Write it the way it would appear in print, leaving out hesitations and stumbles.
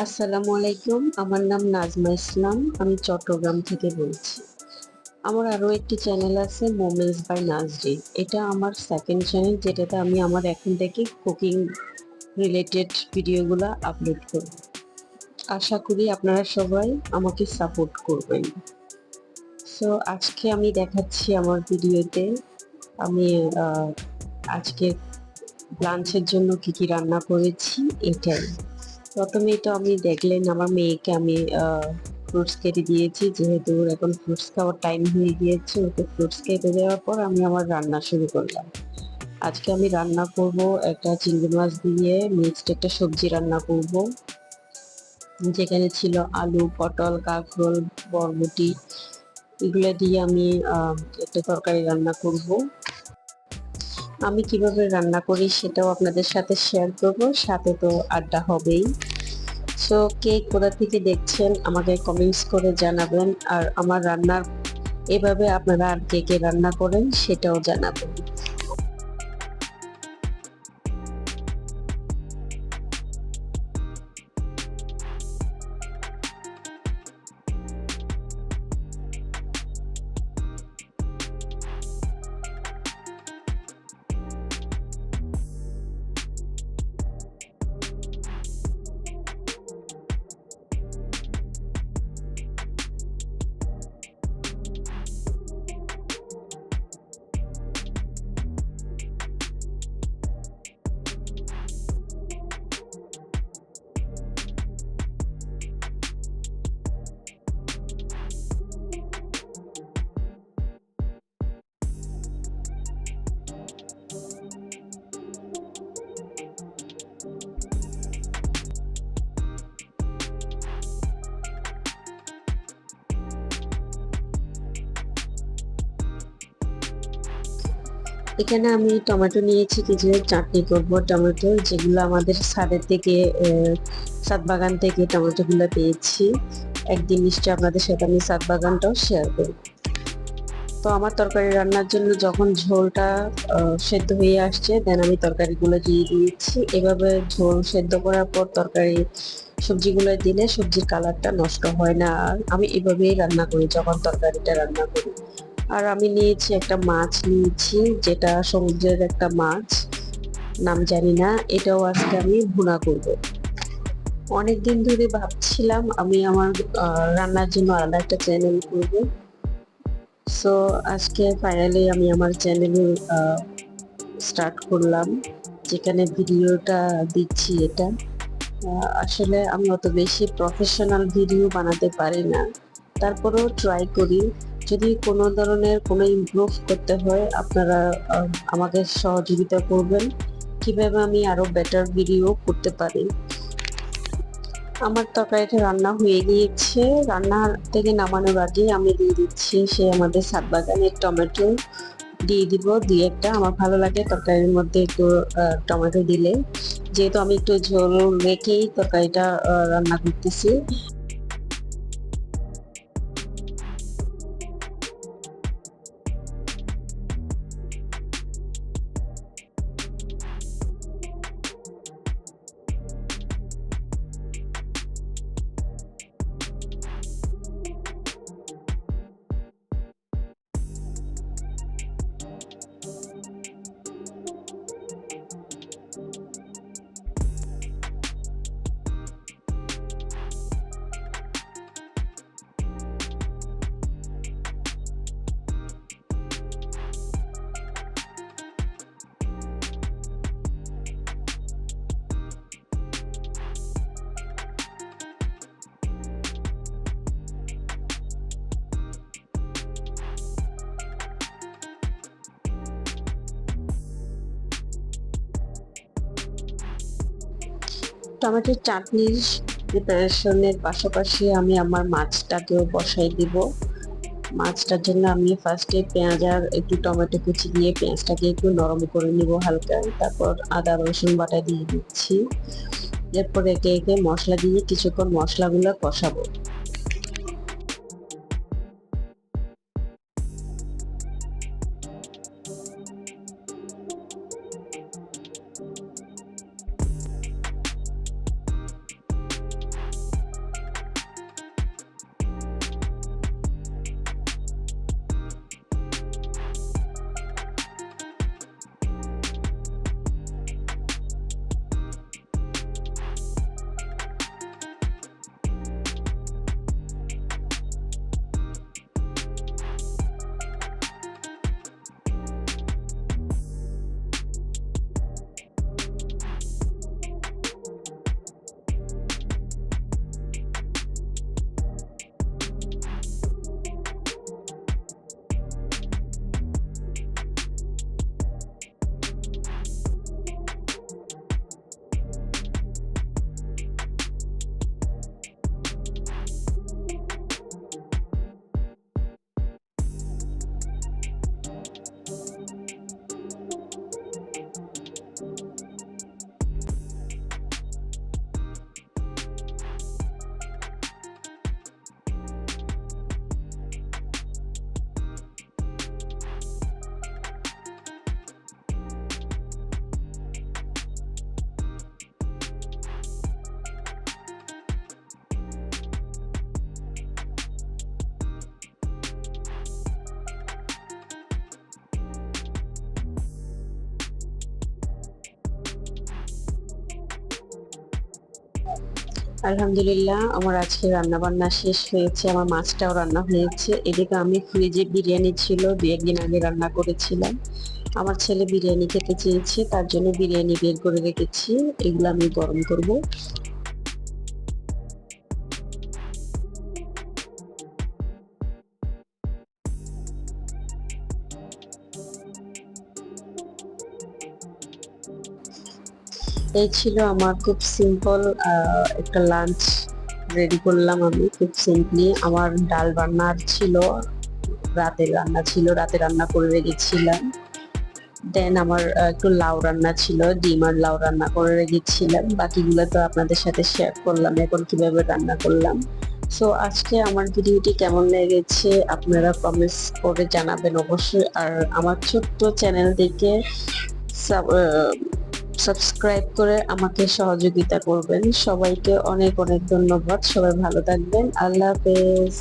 আসসালামু আলাইকুম। আমার নাম নাজমা ইসলাম। আমি চট্টগ্রাম থেকে বলছি। আমার আরো একটি চ্যানেল আছে মোমেন্টস বাই নাজরি। এটা আমার সেকেন্ড চ্যানেল, যেটাতে আমি আমার এখন থেকে কুকিং রিলেটেড ভিডিওগুলো আপলোড করব। আশা করি আপনারা সবাই আমাকে সাপোর্ট করবেন। সো আজকে আমি দেখাচ্ছি আমার ভিডিওতে আমি আজকে লাঞ্চের জন্য কি কি রান্না করেছি এটাই। প্রথমেই তো আমি দেখলেন আমার মেয়েকে আমি ফ্রুটস কেটে দিয়েছি, যেহেতু ওর এখন ফ্রুটস খাওয়ার টাইম হয়ে গিয়েছে। ওকে ফ্রুটস কেটে দেওয়ার পর আমি আমার রান্না শুরু করলাম। আজকে আমি রান্না করব একটা চিংড়ি মাছ দিয়ে মিক্সড একটা সবজি রান্না করব, যেখানে ছিল আলু, পটল, কাঁকরোল, বরবটি, এগুলো দিয়ে আমি একটা তরকারি রান্না করব। আমি কিভাবে রান্না করি সেটাও আপনাদের সাথে শেয়ার করব, সাথে তো আড্ডা হবেই। সো কে কোথা থেকে দেখছেন আমাকে কমেন্টস করে জানাবেন, আর আমার রান্নার এভাবে আপনারা আর কে কে রান্না করেন সেটাও জানাবেন। এখানে আমি টমেটো নিয়েছি, কিছু চাটনি করব টমেটো, যেগুলো আমাদের ছাদের থেকে ছাদ বাগান থেকে টমেটোগুলো পেয়েছি। একদিন নিশ্চয়ই আপনাদের সাথে আমি ছাদ বাগানটাও শেয়ার করব। তো আমার তরকারি রান্নার জন্য যখন ঝোলটা সেদ্ধ হয়ে আসছে, দেন আমি তরকারিগুলো দিয়ে দিয়েছি। এভাবে ঝোল সেদ্ধ করার পর তরকারি সবজিগুলো দিলে সবজির কালারটা নষ্ট হয় না। আর আমি এভাবেই রান্না করি যখন তরকারিটা রান্না করি। আর আমি নিয়েছি একটা মাছ নিয়েছি, যেটা সমুদ্রের একটা মাছ, নাম জানি না। এটাও আজকে আমি ভুনা করব। অনেক দিন ধরে ভাবছিলাম আমি আমার রান্নার জন্য আলাদা একটা চ্যানেল করব। সো আজকে ফাইনালি আমি আমার চ্যানেল স্টার্ট করলাম, যেখানে ভিডিওটা দিচ্ছি। এটা আসলে আমি অত বেশি প্রফেশনাল ভিডিও বানাতে পারি না, তারপরেও ট্রাই করি। যদি কোনো ধরনের কোনো ইমপ্রুভ করতে হয়, আপনারা আমাকে সহযোগিতা করবেন কিভাবে আমি আরো বেটার ভিডিও করতে পারি। আমার তরকারিটা রান্না হয়ে গিয়েছে। রান্না থেকে নামানোর আগে আমি দিয়ে দিচ্ছি সে আমাদের ছাদ বাগানের টমেটো। দিয়ে দিব দুই একটা, আমার ভালো লাগে তরকারির মধ্যে একটু টমেটো দিলে, যেহেতু আমি একটু ঝোল রেখেই তরকারিটা রান্না করতেছি। টমেটোর চাটনির প্রিপারেশনের পাশাপাশি আমি আমার মাছটাকেও বসাই দিব। মাছটার জন্য আমি ফার্স্টে পেঁয়াজ আর একটু টমেটো কুচি দিয়ে পেঁয়াজটাকে একটু নরম করে নিব হালকা, তারপর আদা রসুন বাটা দিয়ে দিচ্ছি। এরপর একে একে মশলা দিয়ে কিছুক্ষণ মশলাগুলো কষাবো। আলহামদুলিল্লাহ, আমার আজকে রান্না বান্না শেষ হয়েছে, আমার মাছটাও রান্না হয়েছে। এদিকে আমি ফ্রিজে বিরিয়ানি ছিল, দু একদিন আগে রান্না করেছিলাম। আমার ছেলে বিরিয়ানি খেতে চেয়েছে, তার জন্য বিরিয়ানি বের করে রেখেছি, এগুলো আমি গরম করব। এই ছিল আমার খুব সিম্পল একটা লাঞ্চ রেডি করলাম আমি খুব সিম্পলি। আমার ডাল রান্নার ছিল, রাতে রান্না করে রেখেছিলাম। দেন আমার একটু লাউ রান্না ছিল, ডিম আর লাউ রান্না করে রেখেছিলাম। বাকিগুলো তো আপনাদের সাথে শেয়ার করলাম এখন কিভাবে রান্না করলাম। সো আজকে আমার ভিডিওটি কেমন লেগেছে আপনারা কমেন্টস করে জানাবেন অবশ্যই। আর আমার ছোট্ট চ্যানেলটিকে সাবস্ক্রাইব করে আমাকে সহযোগিতা করবেন। সবাইকে অনেক অনেক ধন্যবাদ। সবাই ভালো থাকবেন। আল্লাহ হাফেজ।